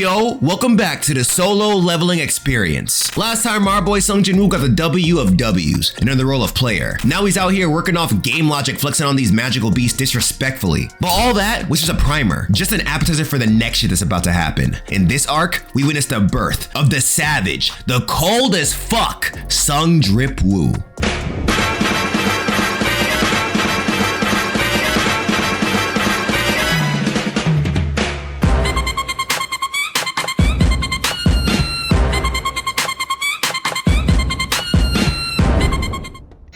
Yo, welcome back to the solo leveling experience. Last time our boy Sung Jin-woo got the W of W's and in the role of player. Now he's out here working off game logic, flexing on these magical beasts disrespectfully. But all that was just a primer, just an appetizer for the next shit that's about to happen. In this arc, we witnessed the birth of the savage, the cold as fuck, Sung Dripwoo.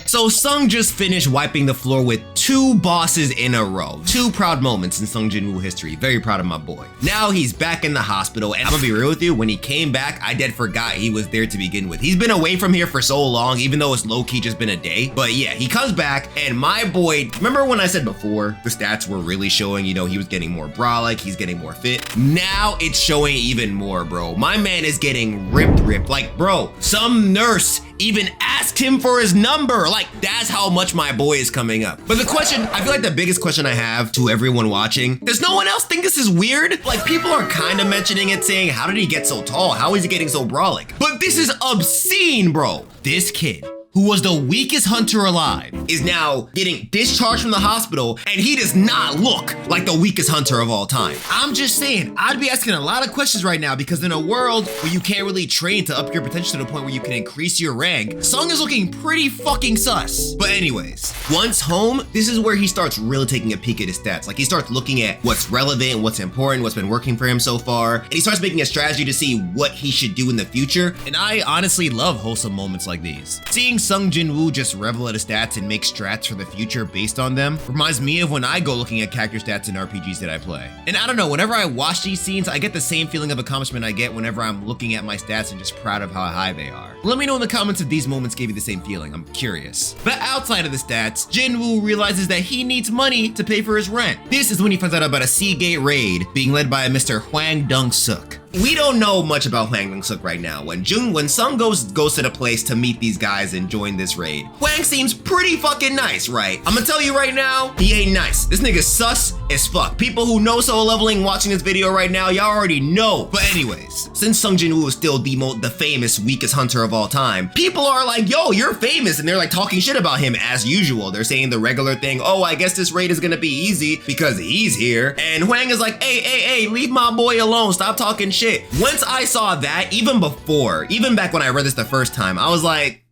So Sung just finished wiping the floor with 2 bosses in a row. 2 proud moments in Sung Jin-woo history. Very proud of my boy. Now he's back in the hospital, and I'm gonna be real with you, when he came back, I dead forgot he was there to begin with. He's been away from here for so long, even though it's low-key just been a day. But yeah, he comes back, and my boy, remember when I said before, the stats were really showing, you know, he was getting more brolic, he's getting more fit. Now it's showing even more, bro. My man is getting ripped. Like, bro, some nurse even asked him for his number. Like, that's how much my boy is coming up. But the question, I feel like the biggest question I have to everyone watching, does no one else think this is weird? Like, people are kind of mentioning it, saying, how did he get so tall? How is he getting so brolic? But this is obscene, bro. This kid, who was the weakest hunter alive, is now getting discharged from the hospital, and he does not look like the weakest hunter of all time. I'm just saying, I'd be asking a lot of questions right now, because in a world where you can't really train to up your potential to the point where you can increase your rank, Sung is looking pretty fucking sus. But anyways, once home, this is where he starts really taking a peek at his stats. Like, he starts looking at what's relevant, what's important, what's been working for him so far, and he starts making a strategy to see what he should do in the future. And I honestly love wholesome moments like these. Seeing Sung Jin-woo just revel at his stats and make strats for the future based on them reminds me of when I go looking at character stats in RPGs that I play. And I don't know, whenever I watch these scenes, I get the same feeling of accomplishment I get whenever I'm looking at my stats and just proud of how high they are. Let me know in the comments if these moments gave you the same feeling, I'm curious. But outside of the stats, Jin-woo realizes that he needs money to pay for his rent. This is when he finds out about a Seagate raid being led by a Mr. Hwang Dong-suk. We don't know much about Hwang Dong-suk right now. When Sung goes to the place to meet these guys and join this raid, Hwang seems pretty fucking nice, right? I'm gonna tell you right now, he ain't nice. This nigga's sus as fuck. People who know solo leveling watching this video right now, y'all already know. But anyways, since Sung Jin-woo is still the famous weakest hunter of all time, people are like, yo, you're famous, and they're like talking shit about him as usual. They're saying the regular thing, oh, I guess this raid is gonna be easy because he's here. And Hwang is like, hey, leave my boy alone, stop talking shit. Once I saw that, even back when I read this the first time, I was like,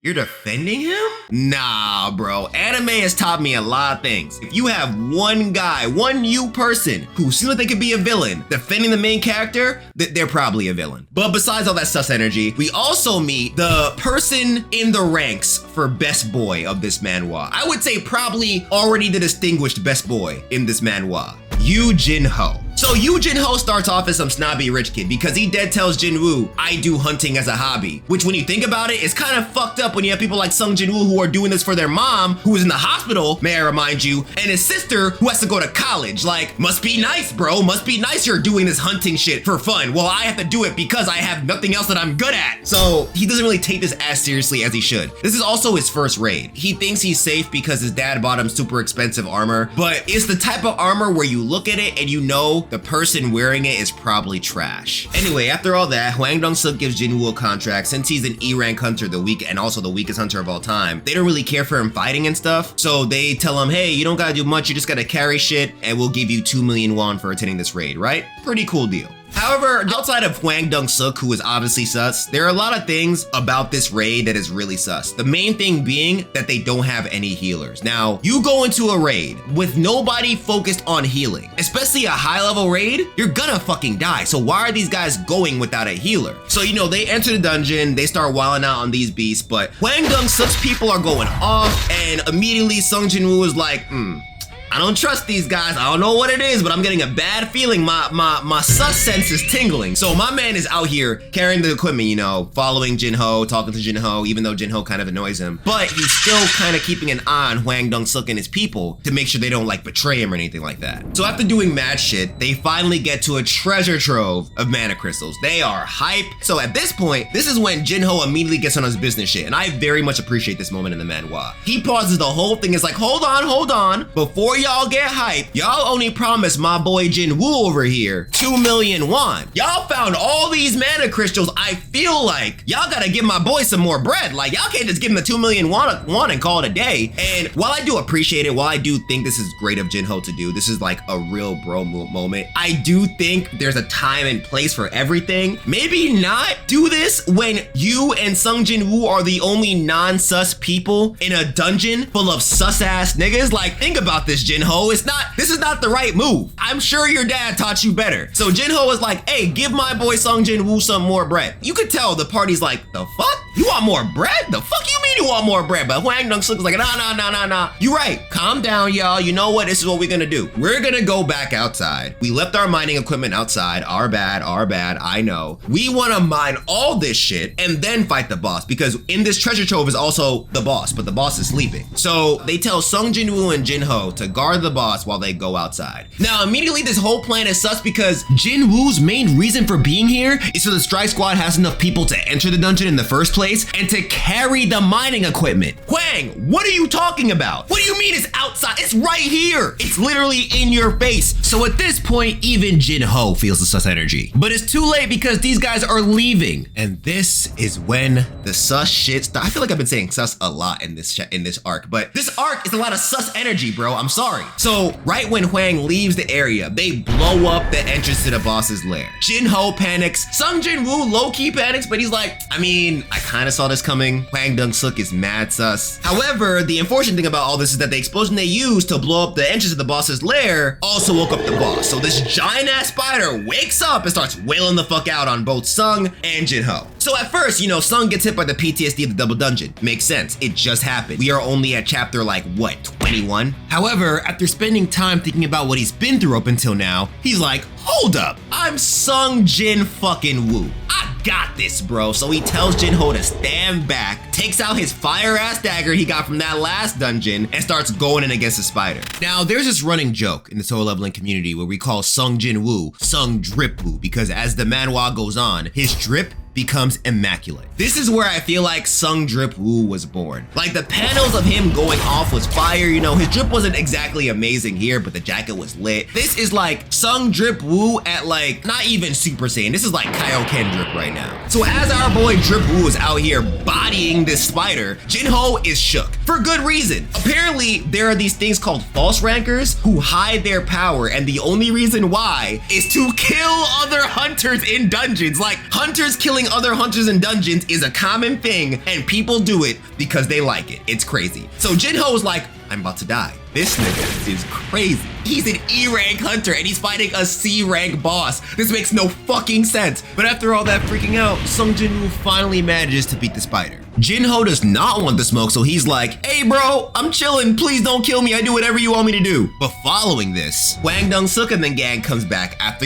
you're defending him? Nah, bro. Anime has taught me a lot of things. If you have one guy, one person who seems like they could be a villain defending the main character, they're probably a villain. But besides all that sus energy, we also meet the person in the ranks for best boy of this manhwa. I would say probably already the distinguished best boy in this manhwa, Yoo Jin-ho. So Yoo Jin-ho starts off as some snobby rich kid because he dead tells Jin-woo, I do hunting as a hobby. Which when you think about it, is kind of fucked up when you have people like Sung Jin-woo who are doing this for their mom, who is in the hospital, may I remind you, and his sister who has to go to college. Like, must be nice, bro. Must be nice you're doing this hunting shit for fun. Well, I have to do it because I have nothing else that I'm good at. So he doesn't really take this as seriously as he should. This is also his first raid. He thinks he's safe because his dad bought him super expensive armor, but it's the type of armor where you look at it and you know the person wearing it is probably trash. Anyway, after all that, Hwang Dong-suk gives Jin-woo a contract. Since he's an E-rank hunter, and also the weakest hunter of all time, they don't really care for him fighting and stuff. So they tell him, hey, you don't gotta do much, you just gotta carry shit, and we'll give you 2 million won for attending this raid, right? Pretty cool deal. However, outside of Hwang Dong-suk, who is obviously sus, there are a lot of things about this raid that is really sus. The main thing being that they don't have any healers. Now, you go into a raid with nobody focused on healing, especially a high-level raid, you're gonna fucking die. So why are these guys going without a healer? So, you know, they enter the dungeon, they start wilding out on these beasts, but Hwang Dong-suk's people are going off, and immediately Sung Jin-woo is like, I don't trust these guys. I don't know what it is, but I'm getting a bad feeling. My sus sense is tingling. So my man is out here carrying the equipment, you know, following Jin-ho, talking to Jin-ho, even though Jin-ho kind of annoys him. But he's still kind of keeping an eye on Hwang Dong-suk and his people to make sure they don't like betray him or anything like that. So after doing mad shit, they finally get to a treasure trove of mana crystals. They are hype. So at this point, this is when Jin-ho immediately gets on his business shit. And I very much appreciate this moment in the manhwa. He pauses the whole thing, is like, hold on. Before y'all get hype, y'all only promised my boy Jin-woo over here 2 million won. Y'all found all these mana crystals. I feel like y'all gotta give my boy some more bread. Like, y'all can't just give him the 2 million won and call it a day. And while I do appreciate it, while I do think this is great of Jin-ho to do, this is like a real bro moment, I do think there's a time and place for everything. Maybe not do this when you and Sung Jin-woo are the only non-sus people in a dungeon full of sus-ass niggas. Like, think about this, Jin-ho. This is not the right move. I'm sure your dad taught you better. So Jin-ho was like, hey, give my boy Sung Jin-woo some more bread. You could tell the party's like, the fuck? You want more bread? The fuck you mean you want more bread? But Hwang Dong-suk was like, nah. You right. Calm down, y'all. You know what? This is what we're gonna do. We're gonna go back outside. We left our mining equipment outside. Our bad. I know. We wanna mine all this shit and then fight the boss, because in this treasure trove is also the boss, but the boss is sleeping. So they tell Sung Jin-woo and Jin-ho to guard the boss while they go outside. Now, immediately this whole plan is sus because Jin-woo's main reason for being here is so the strike squad has enough people to enter the dungeon in the first place and to carry the mining equipment. Hwang, what are you talking about? What do you mean it's outside? It's right here. It's literally in your face. So at this point, even Jin-ho feels the sus energy. But it's too late because these guys are leaving. And this is when the sus shit starts. I feel like I've been saying sus a lot in this arc, but this arc is a lot of sus energy, bro. I'm sorry. So right when Hwang leaves the area, they blow up the entrance to the boss's lair. Jin-ho panics. Sung Jin-woo low-key panics, but he's like, I mean, I kind of saw this coming. Hwang Dong-suk is mad sus. However, the unfortunate thing about all this is that the explosion they used to blow up the entrance to the boss's lair also woke up the boss. So this giant ass spider wakes up and starts wailing the fuck out on both Sung and Jin-ho. So at first, Sung gets hit by the PTSD of the double dungeon. Makes sense. It just happened. We are only at chapter like, what, 21? However, after spending time thinking about what he's been through up until now, he's like, hold up, I'm Sung Jin fucking Woo. I got this, bro. So he tells Jin-ho to stand back, takes out his fire-ass dagger he got from that last dungeon, and starts going in against the spider. Now, there's this running joke in the solo leveling community where we call Sung Jin-woo Sung Dripwoo, because as the manhwa goes on, his drip becomes immaculate. This is where I feel like Sung Dripwoo was born. Like, the panels of him going off was fire. His drip wasn't exactly amazing here, but the jacket was lit. This is like Sung Dripwoo at like, not even Super Saiyan. This is like Kaioken drip right now. So as our boy Dripwoo is out here bodying this spider, Jin-ho is shook. For good reason. Apparently, there are these things called false rankers who hide their power, and the only reason why is to kill other hunters in dungeons. Like, hunters killing other hunters in dungeons is a common thing, and people do it because they like it. It's crazy. So Jin-ho's like, I'm about to die. This nigga is crazy. He's an E-rank hunter and he's fighting a C-rank boss. This makes no fucking sense. But after all that freaking out, Sung Jin-woo finally manages to beat the spider. Jin-ho does not want the smoke, so he's like, hey bro, I'm chilling, please don't kill me, I do whatever you want me to do. But following this, Hwang Dong-suk and the gang comes back after,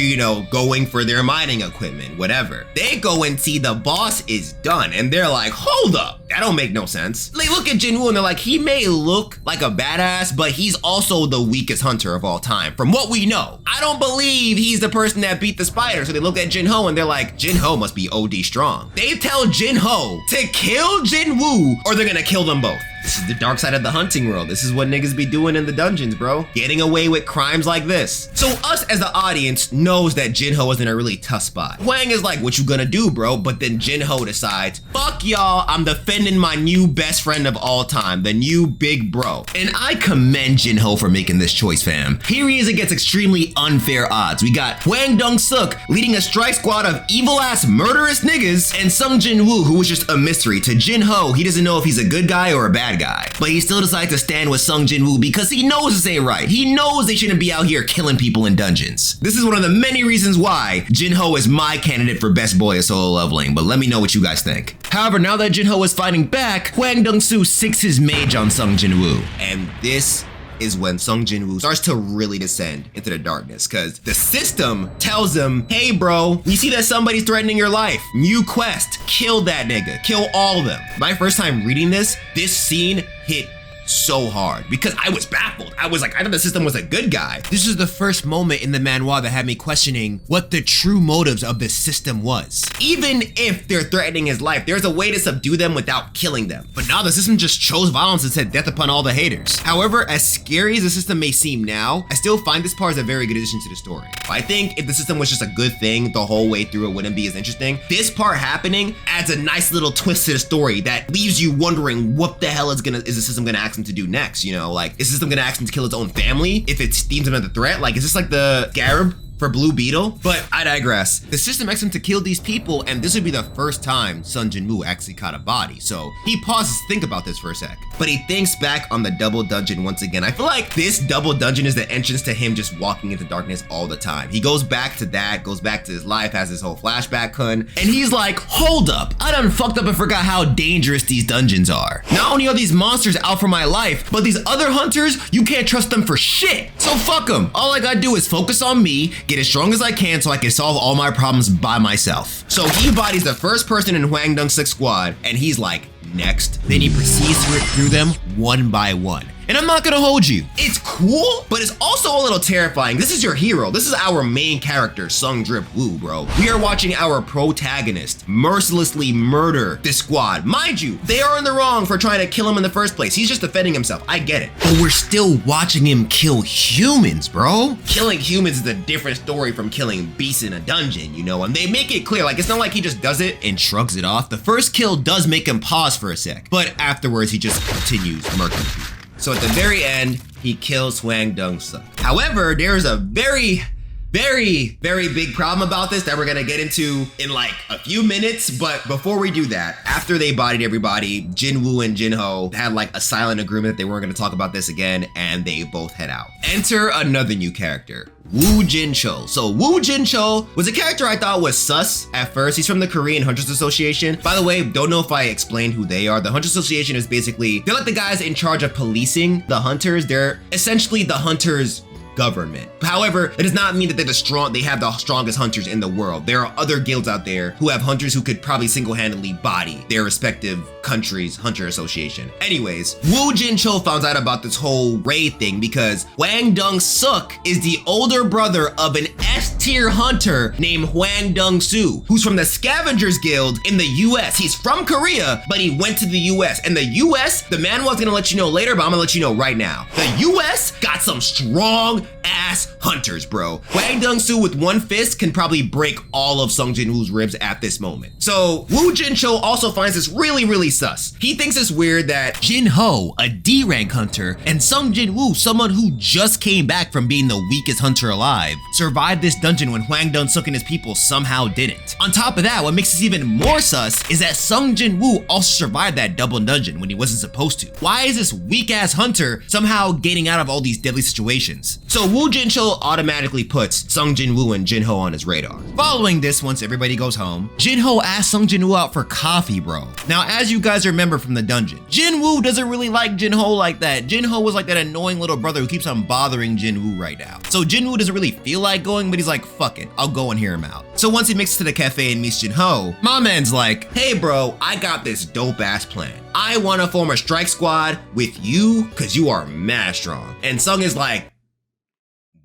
going for their mining equipment, whatever. They go and see the boss is done, and they're like, hold up, that don't make no sense. They look at Jin-woo and they're like, he may look like a badass, but he's also the weakest hunter of all time, from what we know. I don't believe he's the person that beat the spider. So they look at Jin-ho and they're like, Jin-ho must be OD strong. They tell Jin-ho to kill Jin-woo or they're gonna kill them both. This is the dark side of the hunting world. This is what niggas be doing in the dungeons, bro. Getting away with crimes like this. So us as the audience knows that Jin-ho is in a really tough spot. Hwang is like, what you gonna do, bro? But then Jin-ho decides, fuck y'all, I'm defending my new best friend of all time, the new big bro. And I commend Jin-ho for making this choice, fam. Here he is against extremely unfair odds. We got Hwang Dong-suk leading a strike squad of evil-ass murderous niggas, and Sung Jin-woo, who was just a mystery. To Jin-ho, he doesn't know if he's a good guy or a bad guy, but he still decides to stand with Sung Jin-woo because he knows this ain't right. He knows they shouldn't be out here killing people in dungeons. This is one of the many reasons why Jin-ho is my candidate for best boy of solo leveling, but let me know what you guys think. However, now that Jin-ho is fighting back, Hwang Dong-suk sicks his mage on Sung Jin-woo, and this is when Sung Jin-woo starts to really descend into the darkness, because the system tells him, hey bro, we see that somebody's threatening your life. New quest, kill that nigga, kill all of them. My first time reading this scene hit so hard because I was baffled. I was like, I thought the system was a good guy. This is the first moment in the manhwa that had me questioning what the true motives of this system was. Even if they're threatening his life, there's a way to subdue them without killing them. But now the system just chose violence and said death upon all the haters. However, as scary as the system may seem now, I still find this part as a very good addition to the story. I think if the system was just a good thing the whole way through, it wouldn't be as interesting. This part happening adds a nice little twist to the story that leaves you wondering what the hell is the system gonna ask him to do next, you know? Like, is the system gonna ask him to kill his own family if it deems him as a threat? Like, is this like the Scarab for Blue Beetle? But I digress. The system asks him to kill these people, and this would be the first time Sung Jin-woo actually caught a body. So he pauses to think about this for a sec. But he thinks back on the double dungeon once again. I feel like this double dungeon is the entrance to him just walking into darkness all the time. He goes back to that, goes back to his life, has this whole flashback and he's like, hold up, I done fucked up and forgot how dangerous these dungeons are. Not only are these monsters out for my life, but these other hunters, you can't trust them for shit. So fuck them. All I gotta do is focus on me, get as strong as I can so I can solve all my problems by myself. So he bodies the first person in Hwang Dung's 6th squad, and he's like, next. Then he proceeds to rip through them one by one. And I'm not gonna hold you. It's cool, but it's also a little terrifying. This is your hero. This is our main character, Sung Dripwoo, bro. We are watching our protagonist mercilessly murder this squad. Mind you, they are in the wrong for trying to kill him in the first place. He's just defending himself. I get it. But we're still watching him kill humans, bro. Killing humans is a different story from killing beasts in a dungeon, you know? And they make it clear, like, it's not like he just does it and shrugs it off. The first kill does make him pause for a sec, but afterwards he just continues murking people. So at the very end, he kills Hwang Dung-suk. However, there's a very big problem about this that we're gonna get into in like a few minutes. But before we do that, after they bodied everybody, Jin-woo and Jin-ho had like a silent agreement that they weren't gonna talk about this again, and they both head out. Enter another new character, Woo Jin-cho. So Woo Jin-cho was a character I thought was sus at first. He's from the Korean Hunters Association. By the way, don't know if I explained who they are. The Hunters Association is basically, they're like the guys in charge of policing the hunters. They're essentially the hunters' government. However, it does not mean that they have the strongest hunters in the world. There are other guilds out there who have hunters who could probably single-handedly body their respective country's hunter association. Anyways, Woo Jin-cho found out about this whole raid thing because Hwang Dung-suk is the older brother of an S-tier hunter named Hwang Dung-soo, who's from the Scavengers Guild in the US. He's from Korea, but he went to the US. And the US, the manhwa's gonna let you know later, but I'm gonna let you know right now. The US got some strong ass hunters, bro. Hwang Dung-soo with one fist can probably break all of Sung Jin-woo's ribs at this moment. So Woo Jin-cho also finds this really sus. He thinks it's weird that Jin-ho, a D-rank hunter, and Sung Jin-woo, someone who just came back from being the weakest hunter alive, survived this dungeon when Hwang Dung-suk and his people somehow didn't. On top of that, what makes this even more sus is that Sung Jin-woo also survived that double dungeon when he wasn't supposed to. Why is this weak ass hunter somehow getting out of all these deadly situations? So Woo Jin-cho automatically puts Sung Jin-woo and Jin-ho on his radar. Following this, once everybody goes home, Jin-ho asks Sung Jin-woo out for coffee, bro. Now, as you guys remember from the dungeon, Jin-woo doesn't really like Jin-ho like that. Jin-ho was like that annoying little brother who keeps on bothering Jin-woo right now. So Jin-woo doesn't really feel like going, but he's like, fuck it, I'll go and hear him out. So once he makes it to the cafe and meets Jin-ho, my man's like, hey bro, I got this dope ass plan. I wanna form a strike squad with you, cause you are mad strong. And Sung is like,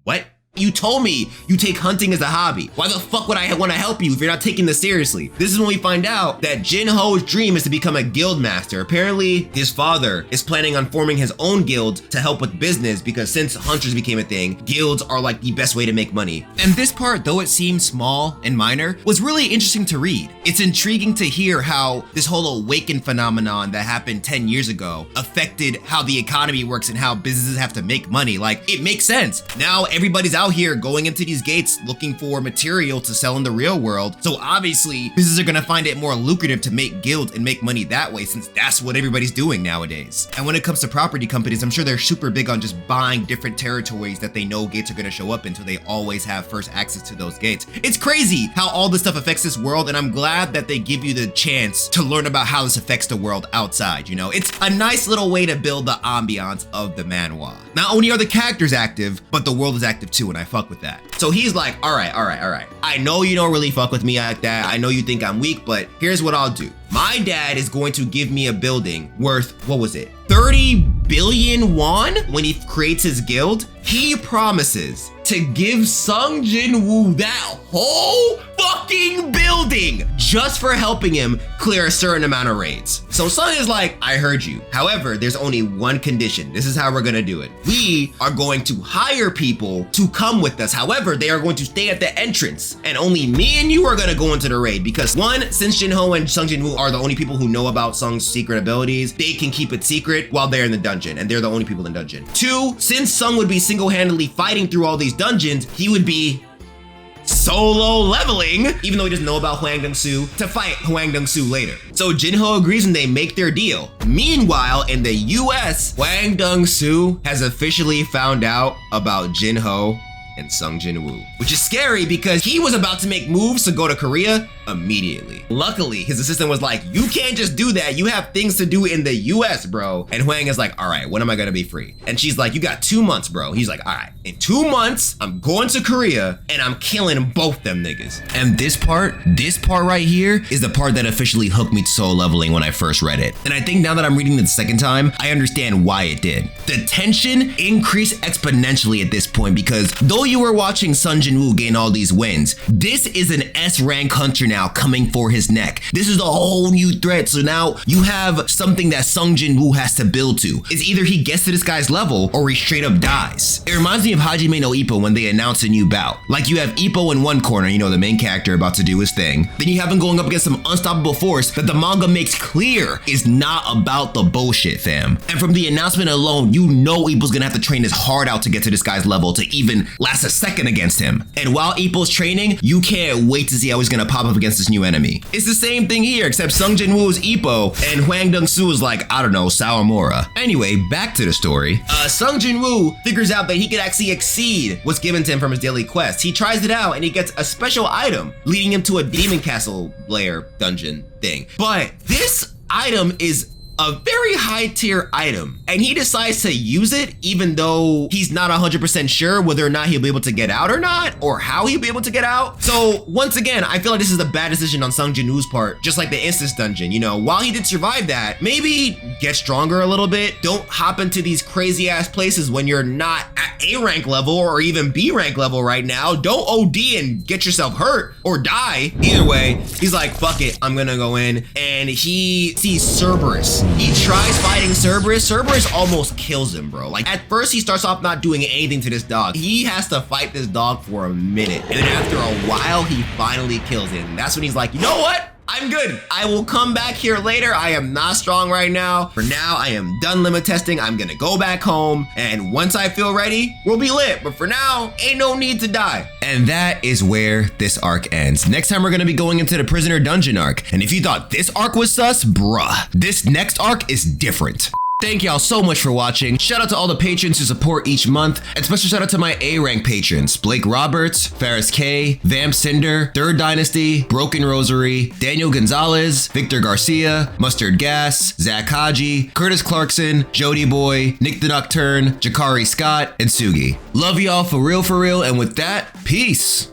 what? You told me you take hunting as a hobby. Why the fuck would I want to help you if you're not taking this seriously? This is when we find out that Jin-ho's dream is to become a guild master. Apparently, his father is planning on forming his own guild to help with business because since hunters became a thing, guilds are like the best way to make money. And this part, though it seems small and minor, was really interesting to read. It's intriguing to hear how this whole awaken phenomenon that happened 10 years ago affected how the economy works and how businesses have to make money. Like, it makes sense. Now everybody's out here going into these gates looking for material to sell in the real world. So obviously businesses are gonna find it more lucrative to make guilds and make money that way since that's what everybody's doing nowadays. And when it comes to property companies, I'm sure they're super big on just buying different territories that they know gates are gonna show up in so they always have first access to those gates. It's crazy how all this stuff affects this world, and I'm glad that they give you the chance to learn about how this affects the world outside, you know? It's a nice little way to build the ambiance of the manhwa. Not only are the characters active, but the world is active too, and I fuck with that. So he's like, all right. I know you don't really fuck with me like that. I know you think I'm weak, but here's what I'll do. My dad is going to give me a building worth, what was it? 30 billion won when he creates his guild, he promises to give Sung Jin-woo that whole fucking building just for helping him clear a certain amount of raids. So Sung is like, I heard you. However, there's only one condition. This is how we're gonna do it. We are going to hire people to come with us. However, they are going to stay at the entrance and only me and you are gonna go into the raid because one, since Jin-ho and Sung Jin-woo are the only people who know about Sung's secret abilities, they can keep it secret while they're in the dungeon and they're the only people in the dungeon. Two, since Sung would be single-handedly fighting through all these dungeons, he would be solo leveling, even though he doesn't know about Hwang Dong-soo, to fight Hwang Dong-soo later. So Jin-ho agrees and they make their deal. Meanwhile, in the US, Hwang Dong-soo has officially found out about Jin-ho and Sung Jin-woo, which is scary because he was about to make moves to go to Korea immediately. Luckily, his assistant was like, you can't just do that. You have things to do in the US, bro. And Hwang is like, all right, when am I gonna be free? And she's like, you got 2 months, bro. He's like, all right, in 2 months, I'm going to Korea and I'm killing both them niggas. And this part right here is the part that officially hooked me to solo leveling when I first read it. And I think now that I'm reading it the second time, I understand why it did. The tension increased exponentially at this point because though you were watching Sung Jin-woo gain all these wins, this is an S rank hunter now coming for his neck. This is a whole new threat. So now you have something that Sung Jin-woo has to build to. It's either he gets to this guy's level or he straight up dies. It reminds me of Hajime no Ippo when they announce a new bout. Like you have Ippo in one corner, you know, the main character about to do his thing. Then you have him going up against some unstoppable force that the manga makes clear is not about the bullshit, fam. And from the announcement alone, you know Ippo's gonna have to train his heart out to get to this guy's level to even last a second against him. And while Ippo's training, you can't wait to see how he's gonna pop up against this new enemy. It's the same thing here, except Sung Jin-woo is Ippo and Hwang Dong-soo is like, I don't know, Sawamura. Anyway, back to the story. Sung Jin-woo figures out that he could actually exceed what's given to him from his daily quest. He tries it out and he gets a special item leading him to a demon castle lair dungeon thing. But this item is a very high tier item and he decides to use it even though he's not 100% sure whether or not he'll be able to get out or not, or how he'll be able to get out. So once again, I feel like this is a bad decision on Sung Jin-woo's part, just like the instance dungeon. You know, while he did survive that, maybe get stronger a little bit. Don't hop into these crazy ass places when you're not at A rank level or even B rank level right now. Don't OD and get yourself hurt or die. Either way, he's like, fuck it, I'm gonna go in. And he sees Cerberus. He tries fighting Cerberus. Cerberus almost kills him, bro. Like at first he starts off not doing anything to this dog. He has to fight this dog for a minute. And then after a while, he finally kills him. And that's when he's like, you know what? I'm good. I will come back here later. I am not strong right now. For now, I am done limit testing. I'm gonna go back home. And once I feel ready, we'll be lit. But for now, ain't no need to die. And that is where this arc ends. Next time, we're gonna be going into the prisoner dungeon arc. And if you thought this arc was sus, bruh, this next arc is different. Thank y'all so much for watching. Shout out to all the patrons who support each month, and special shout out to my A-rank patrons, Blake Roberts, Ferris K, Vamp Cinder, Third Dynasty, Broken Rosary, Daniel Gonzalez, Victor Garcia, Mustard Gas, Zach Haji, Curtis Clarkson, Jody Boy, Nick the Nocturne, Jakari Scott, and Sugi. Love y'all for real, and with that, peace.